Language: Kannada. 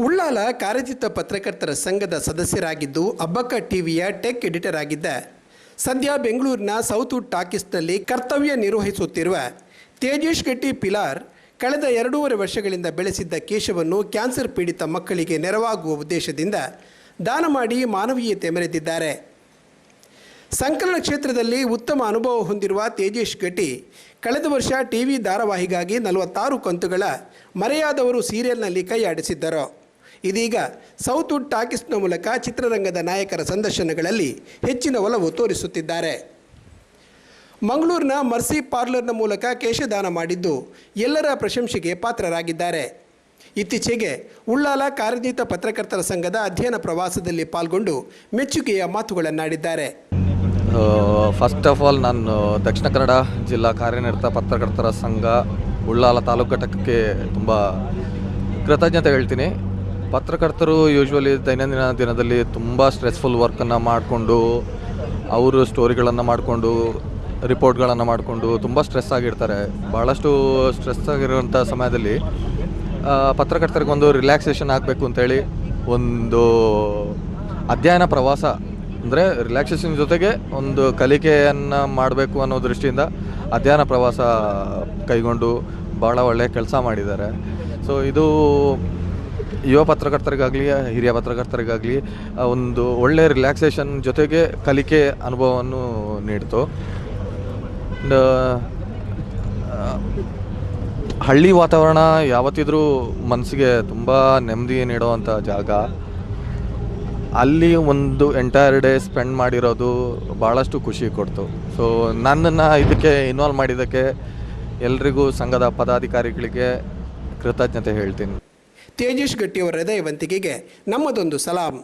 ಉಳ್ಳಾಲ ಕಾರ್ಯಜಿತ ಪತ್ರಕರ್ತರ ಸಂಘದ ಸದಸ್ಯರಾಗಿದ್ದು ಅಬ್ಬಕ್ಕ ಟಿವಿಯ ಟೆಕ್ ಎಡಿಟರ್ ಆಗಿದ್ದ ಸದ್ಯ ಬೆಂಗಳೂರಿನ ಸೌತ್ವುಡ್ ಟಾಕೀಸ್ನಲ್ಲಿ ಕರ್ತವ್ಯ ನಿರ್ವಹಿಸುತ್ತಿರುವ ತೇಜೇಶ್ ಗಟ್ಟಿ ಪಿಲಾರ್ ಕಳೆದ 2.5 ವರ್ಷಗಳಿಂದ ಬೆಳೆಸಿದ್ದ ಕೇಶವನ್ನು ಕ್ಯಾನ್ಸರ್ ಪೀಡಿತ ಮಕ್ಕಳಿಗೆ ನೆರವಾಗುವ ಉದ್ದೇಶದಿಂದ ದಾನ ಮಾಡಿ ಮಾನವೀಯತೆ ಮೆರೆದಿದ್ದಾರೆ. ಸಂಕಲನ ಕ್ಷೇತ್ರದಲ್ಲಿ ಉತ್ತಮ ಅನುಭವ ಹೊಂದಿರುವ ತೇಜೇಶ್ ಗಟ್ಟಿ ಕಳೆದ ವರ್ಷ ಟಿವಿ ಧಾರಾವಾಹಿಗಾಗಿ 46 ಕಂತುಗಳ ಮರೆಯಾದವರು ಸೀರಿಯಲ್ನಲ್ಲಿ ಕೈಯಾಡಿಸಿದ್ದರು. ಇದೀಗ ಸೌತ್ವುಡ್ ಟಾಕೀಸ್ನ ಮೂಲಕ ಚಿತ್ರರಂಗದ ನಾಯಕರ ಸಂದರ್ಶನಗಳಲ್ಲಿ ಹೆಚ್ಚಿನ ಒಲವು ತೋರಿಸುತ್ತಿದ್ದಾರೆ. ಮಂಗಳೂರಿನ ಮರ್ಸಿ ಪಾರ್ಲರ್ನ ಮೂಲಕ ಕೇಶದಾನ ಮಾಡಿದ್ದು ಎಲ್ಲರ ಪ್ರಶಂಸೆಗೆ ಪಾತ್ರರಾಗಿದ್ದಾರೆ. ಇತ್ತೀಚೆಗೆ ಉಳ್ಳಾಲ ಕಾರ್ಯನಿರತ ಪತ್ರಕರ್ತರ ಸಂಘದ ಅಧ್ಯಯನ ಪ್ರವಾಸದಲ್ಲಿ ಪಾಲ್ಗೊಂಡು ಮೆಚ್ಚುಗೆಯ ಮಾತುಗಳನ್ನಾಡಿದ್ದಾರೆ. ಫಸ್ಟ್ ಆಫ್ ಆಲ್ ನಾನು ದಕ್ಷಿಣ ಕನ್ನಡ ಜಿಲ್ಲಾ ಕಾರ್ಯನಿರತ ಪತ್ರಕರ್ತರ ಸಂಘ ಉಳ್ಳಾಲ ತಾಲೂಕು ಘಟಕಕ್ಕೆ ತುಂಬ ಕೃತಜ್ಞತೆ ಹೇಳ್ತೀನಿ. ಪತ್ರಕರ್ತರು ಯೂಶ್ವಲಿ ದೈನಂದಿನ ದಿನದಲ್ಲಿ ತುಂಬ ಸ್ಟ್ರೆಸ್ಫುಲ್ ವರ್ಕನ್ನು ಮಾಡಿಕೊಂಡು ಅವರು ಸ್ಟೋರಿಗಳನ್ನು ಮಾಡಿಕೊಂಡು ರಿಪೋರ್ಟ್ಗಳನ್ನು ಮಾಡಿಕೊಂಡು ತುಂಬ ಸ್ಟ್ರೆಸ್ ಆಗಿರ್ತಾರೆ. ಭಾಳಷ್ಟು ಸ್ಟ್ರೆಸ್ ಆಗಿರುವಂಥ ಸಮಯದಲ್ಲಿ ಪತ್ರಕರ್ತರಿಗೊಂದು ರಿಲ್ಯಾಕ್ಸೇಷನ್ ಆಗಬೇಕು ಅಂತೇಳಿ ಒಂದು ಅಧ್ಯಯನ ಪ್ರವಾಸ ಅಂದರೆ ರಿಲ್ಯಾಕ್ಸೇಷನ್ ಜೊತೆಗೆ ಒಂದು ಕಲಿಕೆಯನ್ನು ಮಾಡಬೇಕು ಅನ್ನೋ ದೃಷ್ಟಿಯಿಂದ ಅಧ್ಯಯನ ಪ್ರವಾಸ ಕೈಗೊಂಡು ಭಾಳ ಒಳ್ಳೆಯ ಕೆಲಸ ಮಾಡಿದ್ದಾರೆ. ಸೊ ಇದು ಯುವ ಪತ್ರಕರ್ತರಿಗಾಗಲಿ ಹಿರಿಯ ಪತ್ರಕರ್ತರಿಗಾಗಲಿ ಒಂದು ಒಳ್ಳೆಯ ರಿಲ್ಯಾಕ್ಸೇಷನ್ ಜೊತೆಗೆ ಕಲಿಕೆ ಅನುಭವವನ್ನು ನೀಡ್ತು. ಹಳ್ಳಿ ವಾತಾವರಣ ಯಾವತ್ತಿದ್ರೂ ಮನಸ್ಸಿಗೆ ತುಂಬ ನೆಮ್ಮದಿ ನೀಡುವಂಥ ಜಾಗ. ಅಲ್ಲಿ ಒಂದು ಎಂಟೈರ್ ಡೇ ಸ್ಪೆಂಡ್ ಮಾಡಿರೋದು ಭಾಳಷ್ಟು ಖುಷಿ ಕೊಡ್ತು. ಸೊ ನನ್ನನ್ನು ಇದಕ್ಕೆ ಇನ್ವಾಲ್ವ್ ಮಾಡಿದ್ದಕ್ಕೆ ಎಲ್ರಿಗೂ ಸಂಘದ ಪದಾಧಿಕಾರಿಗಳಿಗೆ ಕೃತಜ್ಞತೆ ಹೇಳ್ತೀನಿ. ತೇಜೇಶ್ ಗಟ್ಟಿಯವರ ಹೃದಯವಂತಿಕೆಗೆ ನಮ್ಮದೊಂದು ಸಲಾಂ.